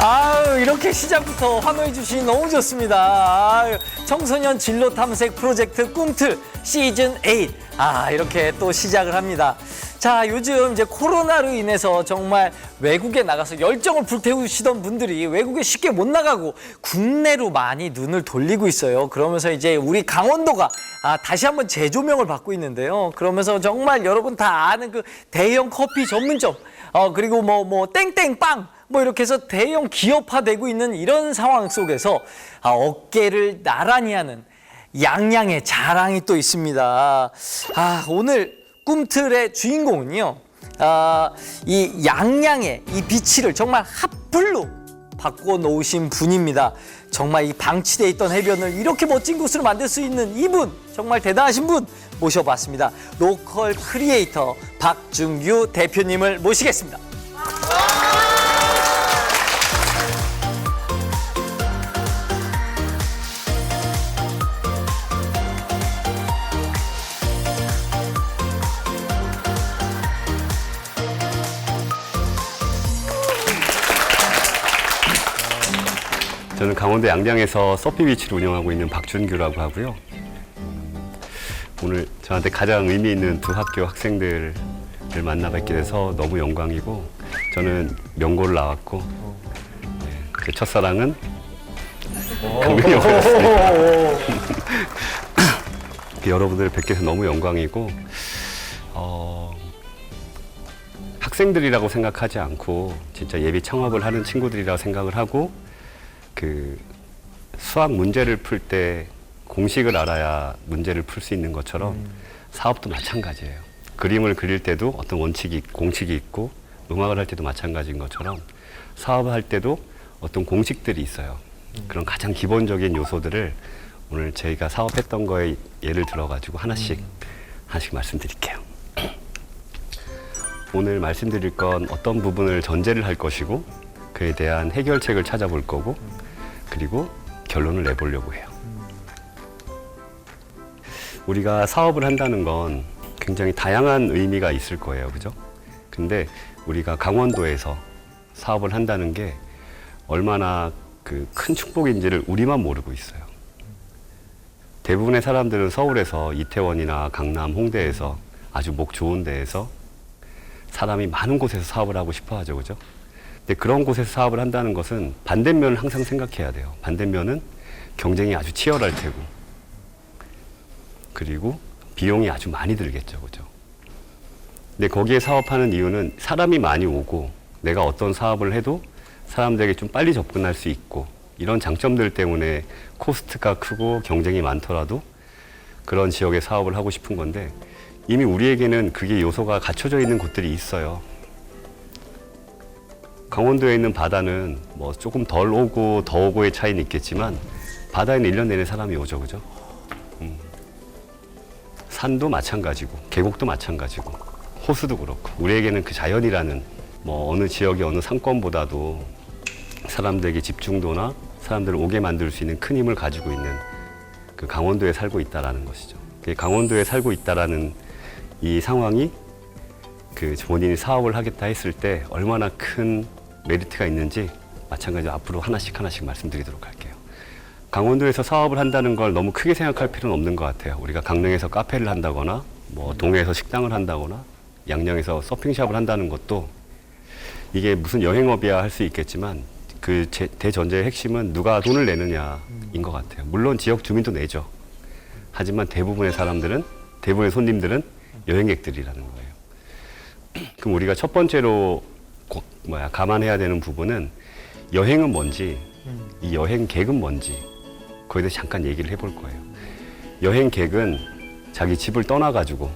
아유, 이렇게 시작부터 환호해 주시니 너무 좋습니다. 아유, 청소년 진로 탐색 프로젝트 꿈틀 시즌 8. 이렇게 또 시작을 합니다. 자, 요즘 이제 코로나로 인해서 정말 외국에 나가서 열정을 불태우시던 분들이 외국에 쉽게 못 나가고 국내로 많이 눈을 돌리고 있어요. 그러면서 이제 우리 강원도가 다시 한번 재조명을 받고 있는데요. 그러면서 정말 여러분 다 아는 그 대형 커피 전문점, 그리고 뭐 땡땡빵, 이렇게 해서 대형 기업화되고 있는 이런 상황 속에서 어깨를 나란히 하는 양양의 자랑이 또 있습니다. 오늘 꿈틀의 주인공은요, 이 양양의 이 비치를 정말 핫플로 바꿔 놓으신 분입니다. 정말 이 방치돼 있던 해변을 이렇게 멋진 곳으로 만들 수 있는 이분, 정말 대단하신 분 모셔봤습니다. 로컬 크리에이터 박준규 대표님을 모시겠습니다. 저는 강원도 양양에서 서피비치를 운영하고 있는 박준규라고 하고요. 오늘 저한테 가장 의미 있는 두 학교 학생들을 만나 뵙게 돼서 너무 영광이고, 저는 명고를 나왔고, 제 첫사랑은 강릉이었습니다. 여러분들 뵙게 돼서 너무 영광이고, 학생들이라고 생각하지 않고 진짜 예비 창업을 하는 친구들이라고 생각을 하고, 그 수학 문제를 풀 때 공식을 알아야 문제를 풀 수 있는 것처럼 사업도 마찬가지예요. 그림을 그릴 때도 어떤 공식이 있고, 음악을 할 때도 마찬가지인 것처럼 사업을 할 때도 어떤 공식들이 있어요. 그런 가장 기본적인 요소들을 오늘 저희가 사업했던 거에 예를 들어가지고 하나씩 말씀드릴게요. 오늘 말씀드릴 건 어떤 부분을 전제를 할 것이고, 그에 대한 해결책을 찾아볼 거고, 그리고 결론을 내보려고 해요. 우리가 사업을 한다는 건 굉장히 다양한 의미가 있을 거예요, 그죠? 근데 우리가 강원도에서 사업을 한다는 게 얼마나 그 큰 축복인지를 우리만 모르고 있어요. 대부분의 사람들은 서울에서 이태원이나 강남, 홍대에서 아주 목 좋은 데에서 사람이 많은 곳에서 사업을 하고 싶어 하죠, 그죠? 근데 그런 곳에서 사업을 한다는 것은 반대면을 항상 생각해야 돼요. 반대면은 경쟁이 아주 치열할 테고, 그리고 비용이 아주 많이 들겠죠, 그죠? 근데 거기에 사업하는 이유는 사람이 많이 오고, 내가 어떤 사업을 해도 사람들에게 좀 빨리 접근할 수 있고, 이런 장점들 때문에 코스트가 크고 경쟁이 많더라도 그런 지역에 사업을 하고 싶은 건데, 이미 우리에게는 그게 요소가 갖춰져 있는 곳들이 있어요. 강원도에 있는 바다는 뭐 조금 덜 오고 더 오고의 차이는 있겠지만, 바다에는 1년 내내 사람이 오죠, 그죠? 산도 마찬가지고, 계곡도 마찬가지고, 호수도 그렇고, 우리에게는 그 자연이라는 뭐 어느 지역의 어느 상권보다도 사람들에게 집중도나 사람들을 오게 만들 수 있는 큰 힘을 가지고 있는 그 강원도에 살고 있다라는 것이죠. 강원도에 살고 있다라는 이 상황이 그 본인이 사업을 하겠다 했을 때 얼마나 큰 메리트가 있는지 마찬가지로 앞으로 하나씩 말씀드리도록 할게요. 강원도에서 사업을 한다는 걸 너무 크게 생각할 필요는 없는 것 같아요. 우리가 강릉에서 카페를 한다거나, 뭐 동해에서 식당을 한다거나, 양양에서 서핑샵을 한다는 것도 이게 무슨 여행업이야 할 수 있겠지만, 그 대전제의 핵심은 누가 돈을 내느냐인 것 같아요. 물론 지역 주민도 내죠. 하지만 대부분의 손님들은 여행객들이라는 거예요. 그럼 우리가 첫 번째로 감안해야 되는 부분은 여행은 뭔지, 이 여행객은 뭔지, 거기에 대해서 잠깐 얘기를 해볼 거예요. 여행객은 자기 집을 떠나가지고,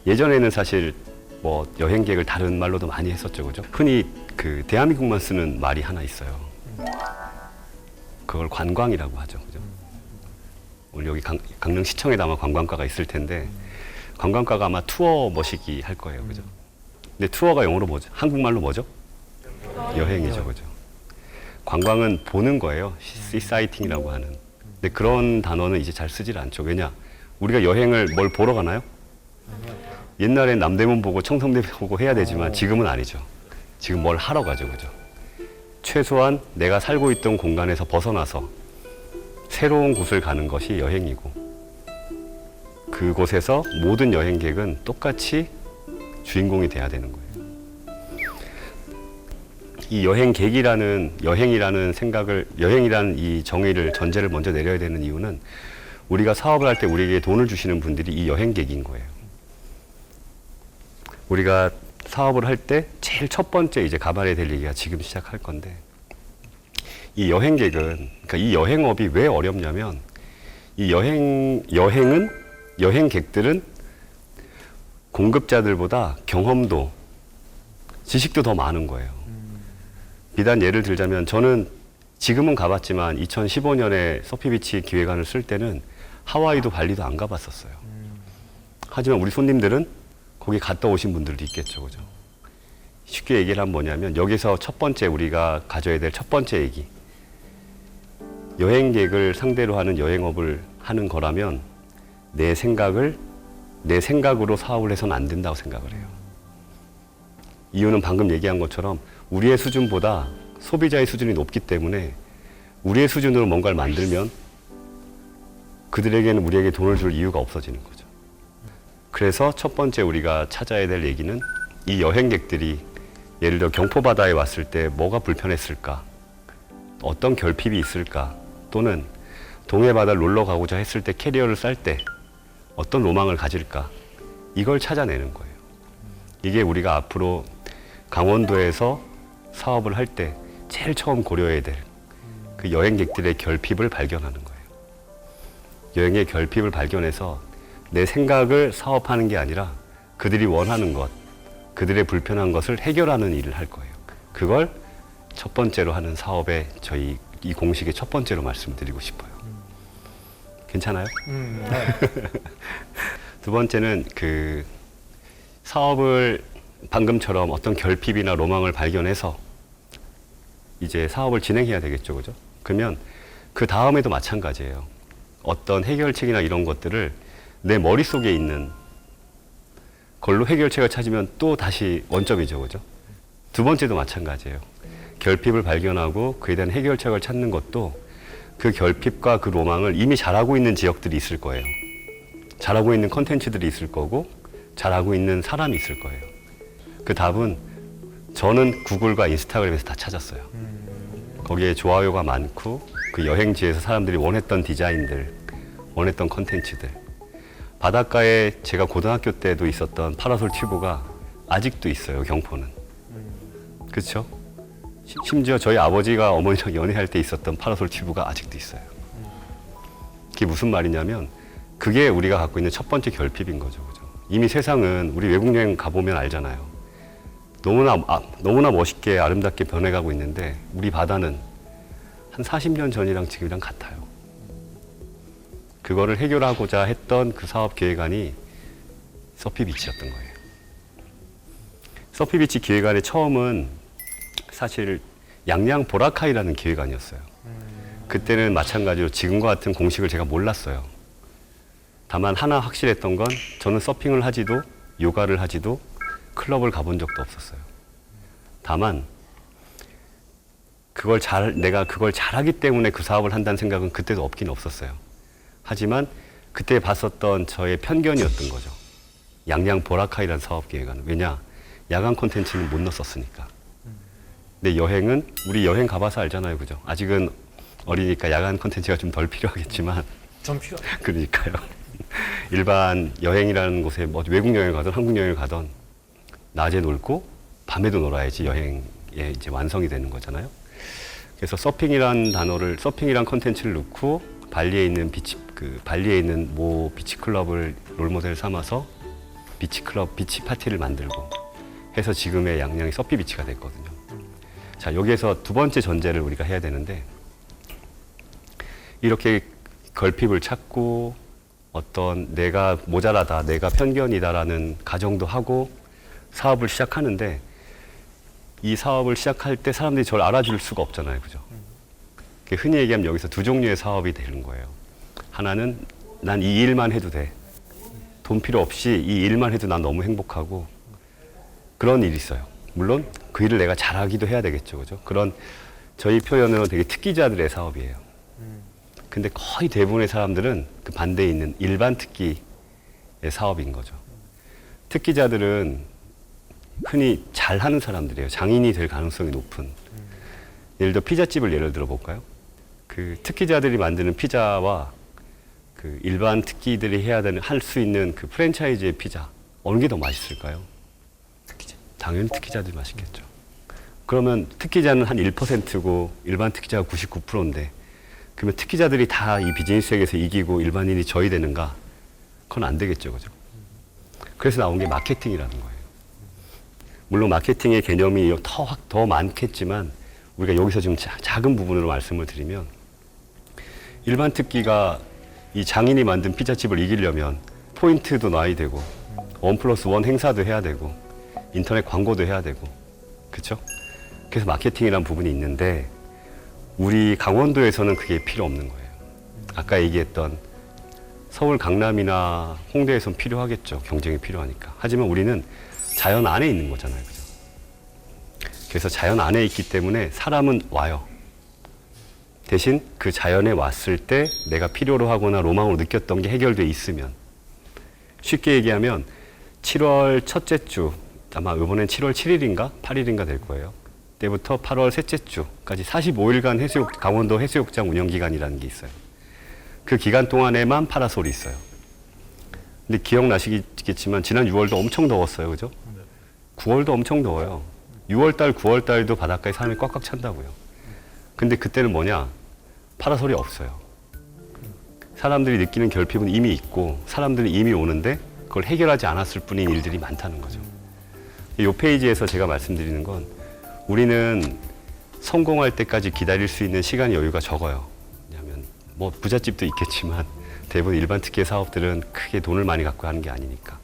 예전에는 사실 뭐 여행객을 다른 말로도 많이 했었죠, 그죠? 흔히 그 대한민국만 쓰는 말이 하나 있어요. 그걸 관광이라고 하죠, 그죠? 오늘 여기 강릉시청에도 아마 관광과가 있을 텐데, 관광과가 아마 투어 머시기 할 거예요, 그죠? 근데 투어가 영어로 뭐죠? 한국말로 뭐죠? 여행이죠, 그죠? 관광은 보는 거예요. 시사이팅이라고 하는. 근데 그런 단어는 이제 잘 쓰질 않죠. 왜냐? 우리가 여행을 뭘 보러 가나요? 옛날엔 남대문 보고 청성대 보고 해야 되지만 지금은 아니죠. 지금 뭘 하러 가죠, 그죠? 최소한 내가 살고 있던 공간에서 벗어나서 새로운 곳을 가는 것이 여행이고, 그곳에서 모든 여행객은 똑같이 주인공이 돼야 되는 거예요. 이 여행이라는 생각을, 여행이라는 이 정의를, 전제를 먼저 내려야 되는 이유는 우리가 사업을 할 때 우리에게 돈을 주시는 분들이 이 여행객인 거예요. 우리가 사업을 할 때 제일 첫 번째 이제 가봐야 될 얘기가 지금 시작할 건데, 이 여행객은, 그러니까 이 여행업이 왜 어렵냐면, 이 여행객들은 공급자들보다 경험도, 지식도 더 많은 거예요. 비단 예를 들자면, 저는 지금은 가봤지만 2015년에 서피비치 기획안을 쓸 때는 하와이도 발리도 안 가봤었어요. 하지만 우리 손님들은 거기 갔다 오신 분들도 있겠죠, 그죠? 쉽게 얘기를 하면 뭐냐면, 여기서 첫 번째 우리가 가져야 될 첫 번째 얘기, 여행객을 상대로 하는 여행업을 하는 거라면 내 생각으로 사업을 해서는 안 된다고 생각을 해요. 이유는 방금 얘기한 것처럼 우리의 수준보다 소비자의 수준이 높기 때문에 우리의 수준으로 뭔가를 만들면 그들에게는 우리에게 돈을 줄 이유가 없어지는 거죠. 그래서 첫 번째 우리가 찾아야 될 얘기는, 이 여행객들이 예를 들어 경포바다에 왔을 때 뭐가 불편했을까? 어떤 결핍이 있을까? 또는 동해바다를 놀러 가고자 했을 때, 캐리어를 쌀 때 어떤 로망을 가질까? 이걸 찾아내는 거예요. 이게 우리가 앞으로 강원도에서 사업을 할 때 제일 처음 고려해야 될 그 여행객들의 결핍을 발견하는 거예요. 여행의 결핍을 발견해서 내 생각을 사업하는 게 아니라 그들이 원하는 것, 그들의 불편한 것을 해결하는 일을 할 거예요. 그걸 첫 번째로 하는 사업에 저희 이 공식의 첫 번째로 말씀드리고 싶어요. 괜찮아요? 네. 두 번째는 그 사업을 방금처럼 어떤 결핍이나 로망을 발견해서 이제 사업을 진행해야 되겠죠, 그죠? 그러면 그 다음에도 마찬가지예요. 어떤 해결책이나 이런 것들을 내 머릿속에 있는 걸로 해결책을 찾으면 또 다시 원점이죠, 그죠? 두 번째도 마찬가지예요. 결핍을 발견하고 그에 대한 해결책을 찾는 것도 그 결핍과 그 로망을 이미 잘하고 있는 지역들이 있을 거예요. 잘하고 있는 컨텐츠들이 있을 거고, 잘하고 있는 사람이 있을 거예요. 그 답은 저는 구글과 인스타그램에서 다 찾았어요. 거기에 좋아요가 많고, 그 여행지에서 사람들이 원했던 디자인들, 원했던 컨텐츠들. 바닷가에 제가 고등학교 때도 있었던 파라솔 튜브가 아직도 있어요, 경포는. 그렇죠? 심지어 저희 아버지가 어머니랑 연애할 때 있었던 파라솔 튜브가 아직도 있어요. 그게 무슨 말이냐면, 그게 우리가 갖고 있는 첫 번째 결핍인 거죠, 그죠? 이미 세상은, 우리 외국 여행 가보면 알잖아요. 너무나 멋있게 아름답게 변해가고 있는데, 우리 바다는 한 40년 전이랑 지금이랑 같아요. 그거를 해결하고자 했던 그 사업 기획안이 서피비치였던 거예요. 서피비치 기획안의 처음은 사실 양양 보라카이라는 기획안이었어요. 그때는 마찬가지로 지금과 같은 공식을 제가 몰랐어요. 다만 하나 확실했던 건, 저는 서핑을 하지도 요가를 하지도 클럽을 가본 적도 없었어요. 다만 내가 그걸 잘하기 때문에 그 사업을 한다는 생각은 그때도 없긴 없었어요. 하지만 그때 봤었던 저의 편견이었던 거죠. 양양 보라카이라는 사업 기획안은. 왜냐? 야간 콘텐츠는 못 넣었으니까. 근데 여행은, 우리 여행 가봐서 알잖아요, 그죠? 아직은 어리니까 야간 콘텐츠가 좀 덜 필요하겠지만. 좀 필요해요. 그러니까요. 일반 여행이라는 곳에 뭐 외국 여행을 가든 한국 여행을 가든 낮에 놀고 밤에도 놀아야지 여행에 이제 완성이 되는 거잖아요. 그래서 서핑이란 컨텐츠를 넣고 발리에 있는 모 비치 클럽을 롤모델 삼아서 비치 파티를 만들고 해서 지금의 양양이 서피 비치가 됐거든요. 자, 여기에서 두 번째 전제를 우리가 해야 되는데, 이렇게 결핍을 찾고 어떤 내가 모자라다, 내가 편견이다라는 가정도 하고 사업을 시작하는데, 이 사업을 시작할 때 사람들이 저를 알아줄 수가 없잖아요, 그죠? 흔히 얘기하면 여기서 두 종류의 사업이 되는 거예요. 하나는 난 이 일만 해도 돼. 돈 필요 없이 이 일만 해도 난 너무 행복하고, 그런 일이 있어요. 물론 그 일을 내가 잘하기도 해야 되겠죠, 그죠? 그런 저희 표현으로 되게 특기자들의 사업이에요. 근데 거의 대부분의 사람들은 그 반대에 있는 일반 특기의 사업인 거죠. 특기자들은 흔히 잘하는 사람들이에요. 장인이 될 가능성이 높은. 예를 들어 피자집을 예를 들어 볼까요? 그 특기자들이 만드는 피자와 그 일반 특기들이 해야 되는 할 수 있는 그 프랜차이즈의 피자 어느 게 더 맛있을까요? 특기자. 당연히 특기자들이 맛있겠죠. 그러면 특기자는 한 1%고 일반 특기자가 99%인데 그러면 특기자들이 다 이 비즈니스 세계에서 이기고 일반인이 져야 되는가? 그건 안 되겠죠, 그죠? 그래서 나온 게 마케팅이라는 거예요. 물론 마케팅의 개념이 더 많겠지만 우리가 여기서 좀 작은 부분으로 말씀을 드리면 일반 특기가 이 장인이 만든 피자집을 이기려면 포인트도 놔야 되고 1+1 행사도 해야 되고 인터넷 광고도 해야 되고 그렇죠? 그래서 마케팅이라는 부분이 있는데 우리 강원도에서는 그게 필요 없는 거예요. 아까 얘기했던 서울 강남이나 홍대에선 필요하겠죠. 경쟁이 필요하니까. 하지만 우리는 자연 안에 있는 거잖아요. 그죠? 그래서 자연 안에 있기 때문에 사람은 와요. 대신 그 자연에 왔을 때 내가 필요로 하거나 로망으로 느꼈던 게 해결돼 있으면 쉽게 얘기하면 7월 첫째 주 아마 이번엔 7월 7일인가 8일인가 될 거예요. 때부터 8월 셋째 주까지 45일간 강원도 해수욕장 운영 기간이라는 게 있어요. 그 기간 동안에만 파라솔이 있어요. 근데 기억나시겠지만 지난 6월도 엄청 더웠어요. 그죠? 9월도 엄청 더워요. 6월달, 9월달도 바닷가에 사람이 꽉꽉 찬다고요. 근데 그때는 뭐냐? 파라솔이 없어요. 사람들이 느끼는 결핍은 이미 있고 사람들이 이미 오는데 그걸 해결하지 않았을 뿐인 일들이 많다는 거죠. 이 페이지에서 제가 말씀드리는 건 우리는 성공할 때까지 기다릴 수 있는 시간 여유가 적어요. 왜냐하면 뭐 부잣집도 있겠지만 대부분 일반 특기의 사업들은 크게 돈을 많이 갖고 하는 게 아니니까.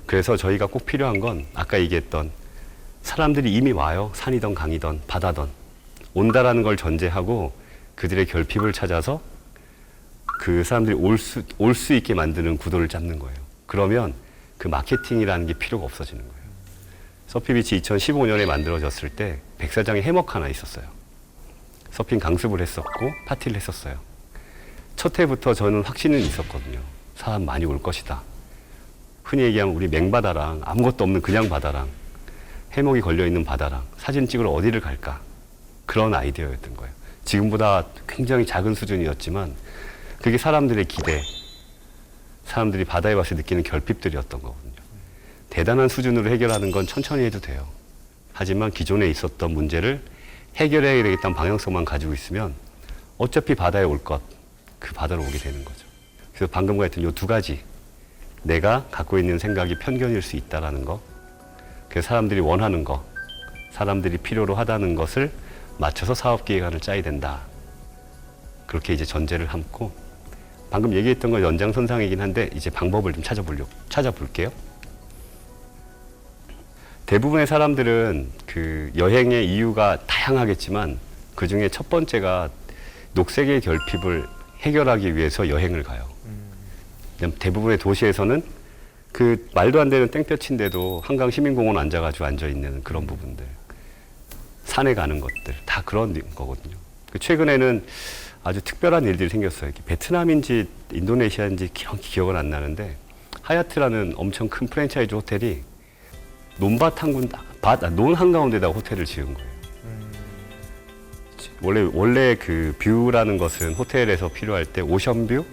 그래서 저희가 꼭 필요한 건 아까 얘기했던 사람들이 이미 와요. 산이든 강이든 바다든 온다라는 걸 전제하고 그들의 결핍을 찾아서 그 사람들이 올 수 있게 만드는 구도를 잡는 거예요. 그러면 그 마케팅이라는 게 필요가 없어지는 거예요. 서피비치 2015년에 만들어졌을 때 백사장에 해먹 하나 있었어요. 서핑 강습을 했었고 파티를 했었어요. 첫 해부터 저는 확신은 있었거든요. 사람 많이 올 것이다. 흔히 얘기하면 우리 맹바다랑 아무것도 없는 그냥 바다랑 해먹이 걸려있는 바다랑 사진 찍으러 어디를 갈까? 그런 아이디어였던 거예요. 지금보다 굉장히 작은 수준이었지만 그게 사람들의 기대, 사람들이 바다에 와서 느끼는 결핍들이었던 거거든요. 대단한 수준으로 해결하는 건 천천히 해도 돼요. 하지만 기존에 있었던 문제를 해결해야 되겠다는 방향성만 가지고 있으면 어차피 바다에 올 것, 그 바다로 오게 되는 거죠. 그래서 방금 같은 요 두 가지, 내가 갖고 있는 생각이 편견일 수 있다라는 거, 그래서 사람들이 원하는 거, 사람들이 필요로 하다는 것을 맞춰서 사업 기획안을 짜야 된다. 그렇게 이제 전제를 함고 방금 얘기했던 건 연장선상이긴 한데 이제 방법을 좀 찾아볼게요. 대부분의 사람들은 그 여행의 이유가 다양하겠지만 그 중에 첫 번째가 녹색의 결핍을 해결하기 위해서 여행을 가요. 대부분의 도시에서는 그 말도 안 되는 땡볕인데도 한강 시민공원 앉아가지고 앉아있는 그런 부분들, 산에 가는 것들 다 그런 거거든요. 최근에는 아주 특별한 일들이 생겼어요. 베트남인지 인도네시아인지 기억은 안 나는데 하얏트라는 엄청 큰 프랜차이즈 호텔이 논 한가운데다가 호텔을 지은 거예요. 원래 그 뷰라는 것은 호텔에서 필요할 때 오션뷰,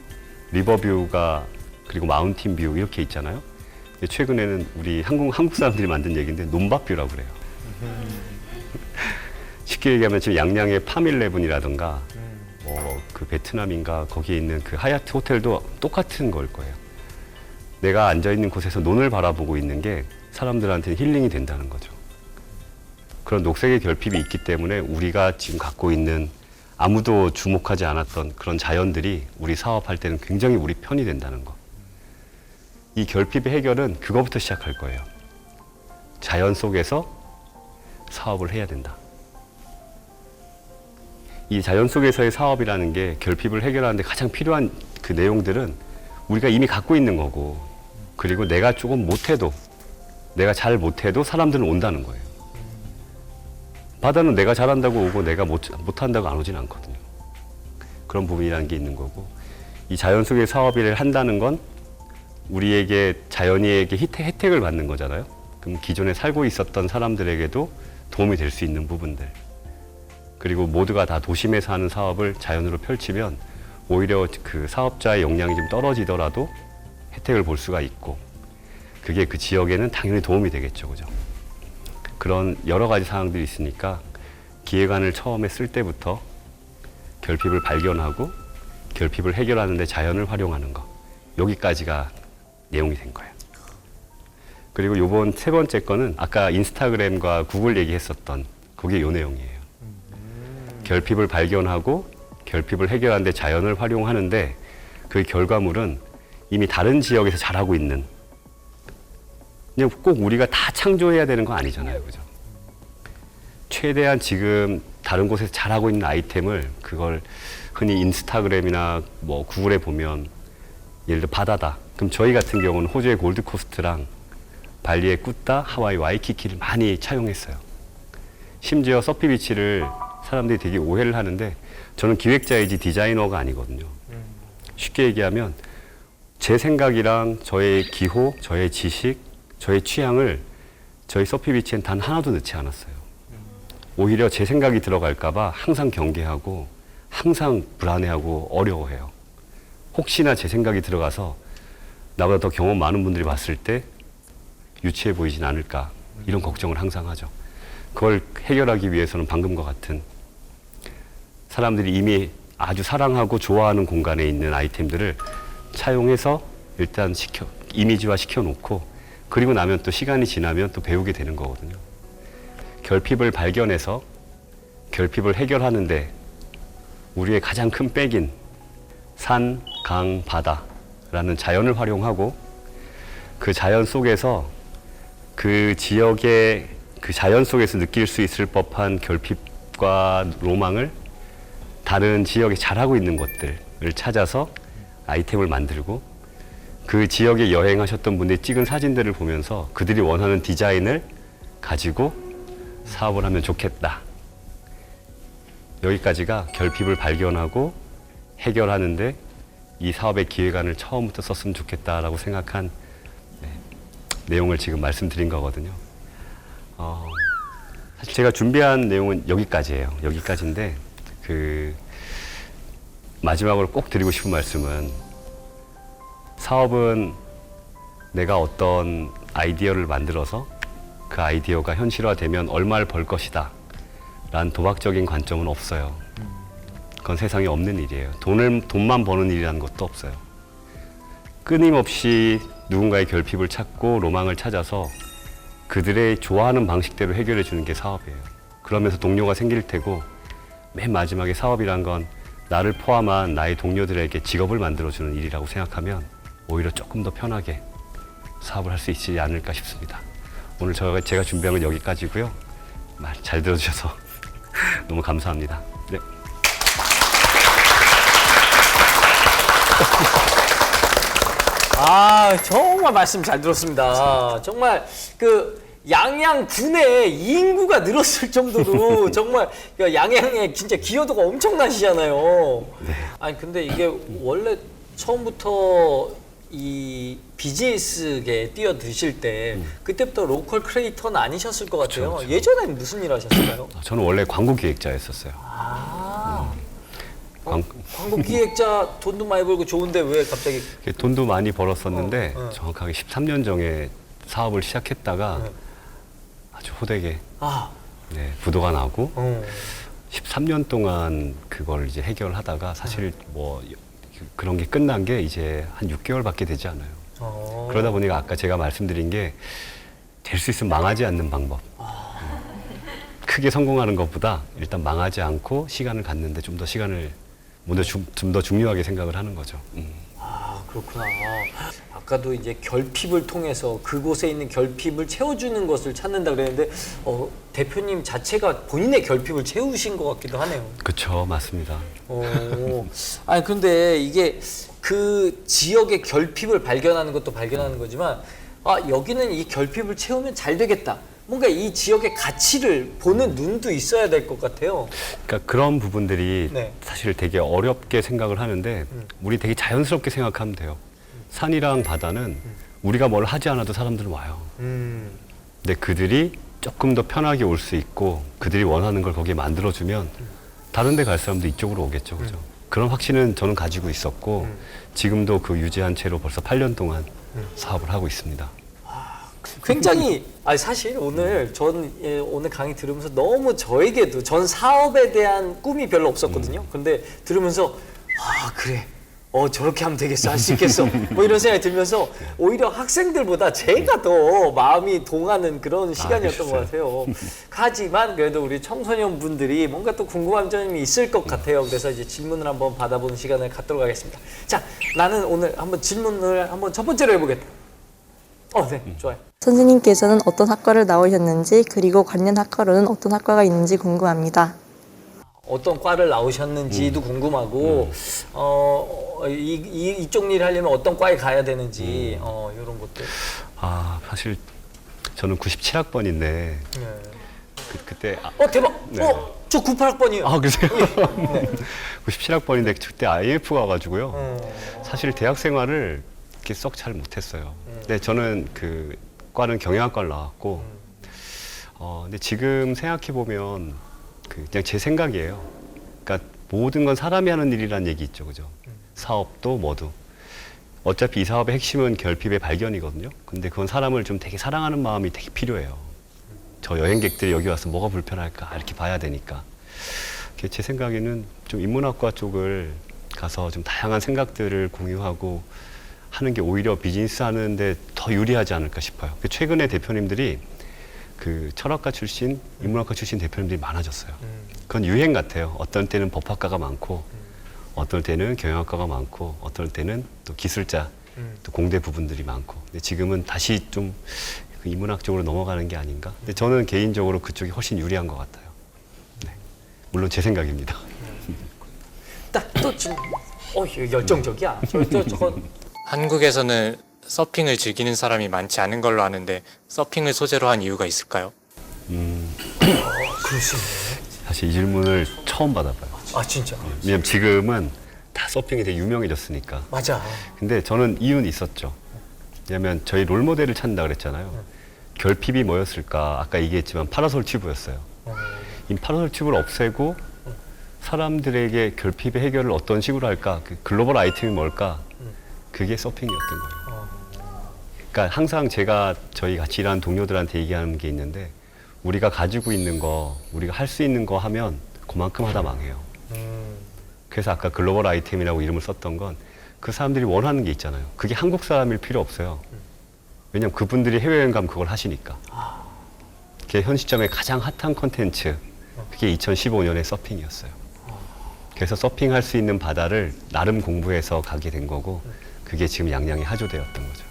리버뷰가 그리고 마운틴 뷰 이렇게 있잖아요. 최근에는 우리 한국 사람들이 만든 얘기인데 논밭뷰라고 그래요. 쉽게 얘기하면 지금 양양의 팜11이라든가 그 베트남인가 거기에 있는 그 하얏트 호텔도 똑같은 걸 거예요. 내가 앉아있는 곳에서 논을 바라보고 있는 게 사람들한테는 힐링이 된다는 거죠. 그런 녹색의 결핍이 있기 때문에 우리가 지금 갖고 있는 아무도 주목하지 않았던 그런 자연들이 우리 사업할 때는 굉장히 우리 편이 된다는 거. 이 결핍의 해결은 그거부터 시작할 거예요. 자연 속에서 사업을 해야 된다. 이 자연 속에서의 사업이라는 게 결핍을 해결하는데 가장 필요한 그 내용들은 우리가 이미 갖고 있는 거고, 그리고 내가 조금 못해도, 내가 잘 못해도 사람들은 온다는 거예요. 바다는 내가 잘한다고 오고 내가 못한다고 안 오진 않거든요. 그런 부분이라는 게 있는 거고, 이 자연 속의 사업을 한다는 건 우리에게 자연이에게 혜택을 받는 거잖아요. 그럼 기존에 살고 있었던 사람들에게도 도움이 될 수 있는 부분들, 그리고 모두가 다 도심에서 하는 사업을 자연으로 펼치면 오히려 그 사업자의 역량이 좀 떨어지더라도 혜택을 볼 수가 있고, 그게 그 지역에는 당연히 도움이 되겠죠, 그죠? 그런 여러 가지 사항들이 있으니까 기획안을 처음에 쓸 때부터 결핍을 발견하고 결핍을 해결하는 데 자연을 활용하는 거, 여기까지가 내용이 된 거예요. 그리고 요번 세 번째 거는 아까 인스타그램과 구글 얘기했었던 그게 요 내용이에요. 결핍을 발견하고 결핍을 해결하는 데 자연을 활용하는데 그 결과물은 이미 다른 지역에서 잘하고 있는, 그냥 꼭 우리가 다 창조해야 되는 거 아니잖아요, 그죠? 최대한 지금 다른 곳에서 잘하고 있는 아이템을, 그걸 흔히 인스타그램이나 뭐 구글에 보면 예를 들어 바다다. 그럼 저희 같은 경우는 호주의 골드코스트랑 발리의 꾸따, 하와이 와이키키를 많이 차용했어요. 심지어 서피비치를 사람들이 되게 오해를 하는데 저는 기획자이지 디자이너가 아니거든요. 쉽게 얘기하면 제 생각이랑 저의 기호, 저의 지식, 저의 취향을 저희 서피비치엔 단 하나도 넣지 않았어요. 오히려 제 생각이 들어갈까봐 항상 경계하고 항상 불안해하고 어려워해요. 혹시나 제 생각이 들어가서 나보다 더 경험 많은 분들이 봤을 때 유치해 보이진 않을까, 이런 걱정을 항상 하죠. 그걸 해결하기 위해서는 방금과 같은 사람들이 이미 아주 사랑하고 좋아하는 공간에 있는 아이템들을 차용해서 일단 이미지화 시켜놓고, 그리고 나면 또 시간이 지나면 또 배우게 되는 거거든요. 결핍을 발견해서 결핍을 해결하는데 우리의 가장 큰 백인 산, 강, 바다라는 자연을 활용하고, 그 자연 속에서 그 지역의 그 자연 속에서 느낄 수 있을 법한 결핍과 로망을 다른 지역에 잘하고 있는 것들을 찾아서 아이템을 만들고, 그 지역에 여행하셨던 분들이 찍은 사진들을 보면서 그들이 원하는 디자인을 가지고 사업을 하면 좋겠다. 여기까지가 결핍을 발견하고 해결하는데 이 사업의 기획안을 처음부터 썼으면 좋겠다라고 생각한 내용을 지금 말씀드린 거거든요. 사실 제가 준비한 내용은 여기까지예요. 여기까지인데 마지막으로 꼭 드리고 싶은 말씀은, 사업은 내가 어떤 아이디어를 만들어서 그 아이디어가 현실화되면 얼마를 벌 것이다 라는 도박적인 관점은 없어요. 그건 세상에 없는 일이에요. 돈만 버는 일이라는 것도 없어요. 끊임없이 누군가의 결핍을 찾고 로망을 찾아서 그들의 좋아하는 방식대로 해결해 주는 게 사업이에요. 그러면서 동료가 생길 테고, 맨 마지막에 사업이란 건 나를 포함한 나의 동료들에게 직업을 만들어주는 일이라고 생각하면 오히려 조금 더 편하게 사업을 할 수 있지 않을까 싶습니다. 오늘 제가 준비한 건 여기까지고요. 말 잘 들어주셔서 너무 감사합니다. 네. 정말 말씀 잘 들었습니다. 정말 양양군에 인구가 늘었을 정도로 정말 양양에 진짜 기여도가 엄청나시잖아요. 네. 아니 근데 이게 원래 처음부터 이 비즈니스계에 뛰어드실 때 그때부터 로컬 크리에이터는 아니셨을 것 같아요. 그쵸. 예전에는 무슨 일 하셨을까요? 저는 원래 광고 기획자였었어요. 광고 기획자 돈도 많이 벌고 좋은데 왜 갑자기? 돈도 많이 벌었었는데 정확하게 13년 전에 사업을 시작했다가 아주 호되게 부도가 나고 13년 동안 그걸 이제 해결하다가 사실 뭐 그런 게 끝난 게 이제 한 6개월밖에 되지 않아요. 그러다 보니까 아까 제가 말씀드린 게 될 수 있으면 망하지 않는 방법. 크게 성공하는 것보다 일단 망하지 않고 시간을 갖는데 좀 더 시간을 좀 더 중요하게 생각을 하는 거죠. 그렇구나. 아까도 이제 결핍을 통해서 그곳에 있는 결핍을 채워주는 것을 찾는다 그랬는데 대표님 자체가 본인의 결핍을 채우신 것 같기도 하네요. 그렇죠, 맞습니다. 아니 근데 이게 그 지역의 결핍을 발견하는 것도 발견하는 거지만 여기는 이 결핍을 채우면 잘 되겠다. 뭔가 이 지역의 가치를 보는 눈도 있어야 될 것 같아요. 그러니까 그런 부분들이 네. 사실 되게 어렵게 생각을 하는데 우리 되게 자연스럽게 생각하면 돼요. 산이랑 바다는 우리가 뭘 하지 않아도 사람들은 와요. 근데 그들이 조금 더 편하게 올 수 있고 그들이 원하는 걸 거기에 만들어주면 다른 데 갈 사람도 이쪽으로 오겠죠. 그죠? 그런 확신은 저는 가지고 있었고 지금도 그 유지한 채로 벌써 8년 동안 사업을 하고 있습니다. 굉장히 사실 오늘 오늘 강의 들으면서 너무 저에게도 전 사업에 대한 꿈이 별로 없었거든요. 근데 들으면서 그래. 저렇게 하면 되겠어. 할 수 있겠어. 뭐 이런 생각이 들면서 오히려 학생들보다 제가 더 마음이 동하는 그런 시간이었던 것 같아요. 하지만 그래도 우리 청소년 분들이 뭔가 또 궁금한 점이 있을 것 같아요. 그래서 이제 질문을 한번 받아보는 시간을 갖도록 하겠습니다. 자, 나는 오늘 한번 질문을 한번 첫 번째로 해보겠다. 네, 좋아요. 선생님께서는 어떤 학과를 나오셨는지 그리고 관련 학과로는 어떤 학과가 있는지 궁금합니다. 어떤 과를 나오셨는지도 궁금하고 이쪽 일을 하려면 어떤 과에 가야 되는지 이런 것들. 사실 저는 97학번인데 네. 그때 대박. 네. 저 98학번이에요. 그러세요? 네. 97학번인데 그때 IMF가 가지고요. 사실 대학 생활을 이렇게 썩 잘 못했어요. 근데 저는 그 과는 경영학과를 나왔고, 근데 지금 생각해 보면 그냥 제 생각이에요. 그러니까 모든 건 사람이 하는 일이라는 얘기 있죠, 그죠? 사업도 뭐도. 어차피 이 사업의 핵심은 결핍의 발견이거든요. 근데 그건 사람을 좀 되게 사랑하는 마음이 되게 필요해요. 저 여행객들이 여기 와서 뭐가 불편할까 이렇게 봐야 되니까. 제 생각에는 좀 인문학과 쪽을 가서 좀 다양한 생각들을 공유하고 하는 게 오히려 비즈니스 하는데 더 유리하지 않을까 싶어요. 최근에 대표님들이 그 철학과 출신, 인문학과 출신 대표님들이 많아졌어요. 그건 유행 같아요. 어떤 때는 법학과가 많고, 어떨 때는 경영학과가 많고, 어떨 때는 또 기술자, 또 공대 부분들이 많고. 근데 지금은 다시 좀 그 인문학 쪽으로 넘어가는 게 아닌가. 근데 저는 개인적으로 그쪽이 훨씬 유리한 것 같아요. 네. 물론 제 생각입니다. 딱 또 지금 열정적이야. 저건 한국에서는 서핑을 즐기는 사람이 많지 않은 걸로 아는데 서핑을 소재로 한 이유가 있을까요? 그러시네. 사실 이 질문을 처음 받아봐요. 진짜. 왜냐면 지금은 다 서핑이 되게 유명해졌으니까. 맞아. 근데 저는 이유는 있었죠. 왜냐면 저희 롤모델을 찾는다 그랬잖아요. 결핍이 뭐였을까? 아까 얘기했지만 파라솔 튜브였어요. 이 파라솔 튜브를 없애고 사람들에게 결핍의 해결을 어떤 식으로 할까? 그 글로벌 아이템이 뭘까? 그게 서핑이었던 거예요. 그러니까 항상 제가 저희 같이 일하는 동료들한테 얘기하는 게 있는데 우리가 가지고 있는 거, 우리가 할 수 있는 거 하면 그만큼 하다 망해요. 그래서 아까 글로벌 아이템이라고 이름을 썼던 건 그 사람들이 원하는 게 있잖아요. 그게 한국 사람일 필요 없어요. 왜냐면 그분들이 해외여행 가면 그걸 하시니까. 그게 현 시점에 가장 핫한 콘텐츠, 그게 2015년의 서핑이었어요. 그래서 서핑할 수 있는 바다를 나름 공부해서 가게 된 거고 그게 지금 양양의 하조대였던 거죠.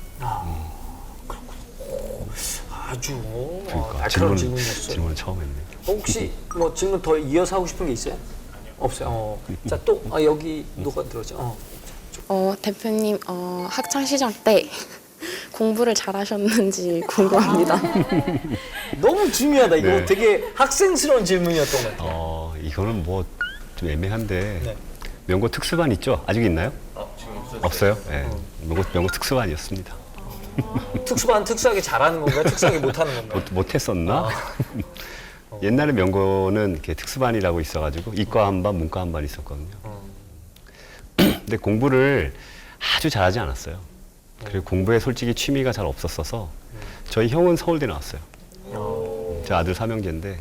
아주 그러니까 날카로운 질문이었어요. 질문을 처음 했네. 혹시 뭐 질문 더 이어서 하고 싶은 게 있어요? 없어요. 자, 또 여기 누가 들어오죠? 대표님 학창 시절 때 공부를 잘하셨는지 궁금합니다. 너무 중요하다. 이거 네. 되게 학생스러운 질문이었던 것 같아요. 이거는 뭐 좀 애매한데 네. 명고 특수반 있죠? 아직 있나요? 지금 없어요. 네. 명고 특수반이었습니다. 특수반 특수하게 잘하는 건가요? 특수하게 못하는 건가요? 못했었나? 옛날에 명고는 이렇게 특수반이라고 있어가지고 이과 한 반, 문과 한 반 있었거든요. 근데 공부를 아주 잘하지 않았어요. 그리고 공부에 솔직히 취미가 잘 없었어서 저희 형은 서울대 나왔어요. 제 아들 삼형제인데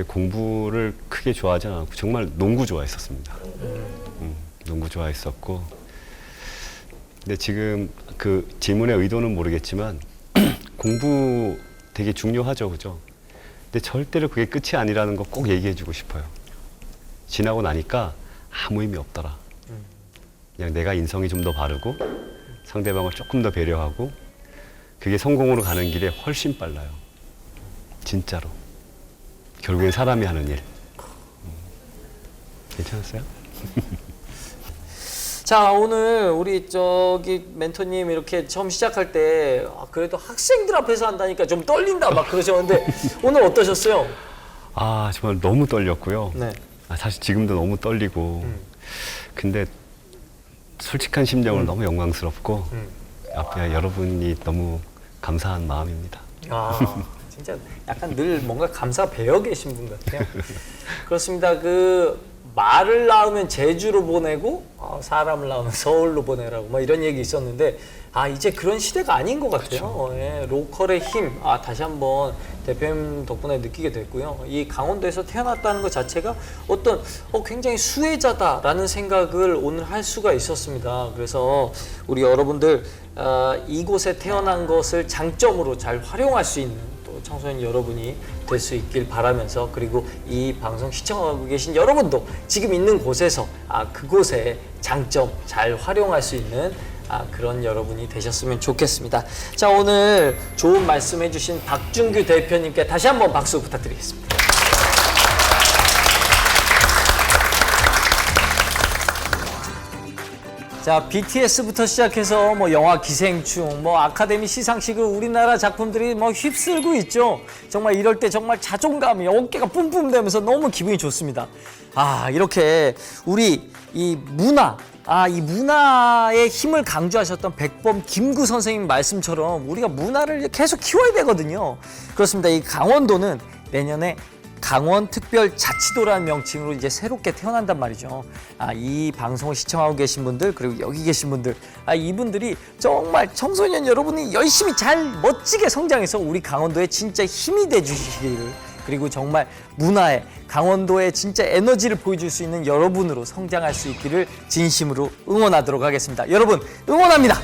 공부를 크게 좋아하지 않았고 정말 농구 좋아했었습니다. 농구 좋아했었고 근데 지금 그 질문의 의도는 모르겠지만 공부 되게 중요하죠, 그죠? 근데 절대로 그게 끝이 아니라는 거 꼭 얘기해주고 싶어요. 지나고 나니까 아무 의미 없더라. 그냥 내가 인성이 좀 더 바르고 상대방을 조금 더 배려하고 그게 성공으로 가는 길에 훨씬 빨라요. 진짜로. 결국엔 사람이 하는 일. 괜찮았어요? 자, 오늘 우리 저기 멘토님 이렇게 처음 시작할 때 그래도 학생들 앞에서 한다니까 좀 떨린다 막 그러셨는데 오늘 어떠셨어요? 아, 정말 너무 떨렸고요. 네. 사실 지금도 너무 떨리고. 근데 솔직한 심정으로 너무 영광스럽고 앞에 여러분이 너무 감사한 마음입니다. 아, 진짜 약간 늘 뭔가 감사 배어 계신 분 같아요. 그렇습니다. 그 말을 낳으면 제주로 보내고 사람을 낳으면 서울로 보내라고 뭐 이런 얘기 있었는데 이제 그런 시대가 아닌 것 같아요. 그렇죠. 예, 로컬의 힘 다시 한번 대표님 덕분에 느끼게 됐고요. 이 강원도에서 태어났다는 것 자체가 어떤 굉장히 수혜자다라는 생각을 오늘 할 수가 있었습니다. 그래서 우리 여러분들 이곳에 태어난 것을 장점으로 잘 활용할 수 있는 또 청소년 여러분이 될 수 있길 바라면서 그리고 이 방송 시청하고 계신 여러분도 지금 있는 곳에서 그곳의 장점 잘 활용할 수 있는 그런 여러분이 되셨으면 좋겠습니다. 자, 오늘 좋은 말씀 해주신 박준규 대표님께 다시 한번 박수 부탁드리겠습니다. 자, BTS부터 시작해서 뭐 영화 기생충, 뭐 아카데미 시상식을 우리나라 작품들이 뭐 휩쓸고 있죠. 정말 이럴 때 정말 자존감이 어깨가 뿜뿜되면서 너무 기분이 좋습니다. 이렇게 우리 이 문화, 이 문화의 힘을 강조하셨던 백범 김구 선생님 말씀처럼 우리가 문화를 계속 키워야 되거든요. 그렇습니다. 이 강원도는 내년에 강원특별자치도라는 명칭으로 이제 새롭게 태어난단 말이죠. 이 방송을 시청하고 계신 분들 그리고 여기 계신 분들 이분들이 정말 청소년 여러분이 열심히 잘 멋지게 성장해서 우리 강원도에 진짜 힘이 돼 주시기를 그리고 정말 문화에 강원도에 진짜 에너지를 보여줄 수 있는 여러분으로 성장할 수 있기를 진심으로 응원하도록 하겠습니다. 여러분 응원합니다.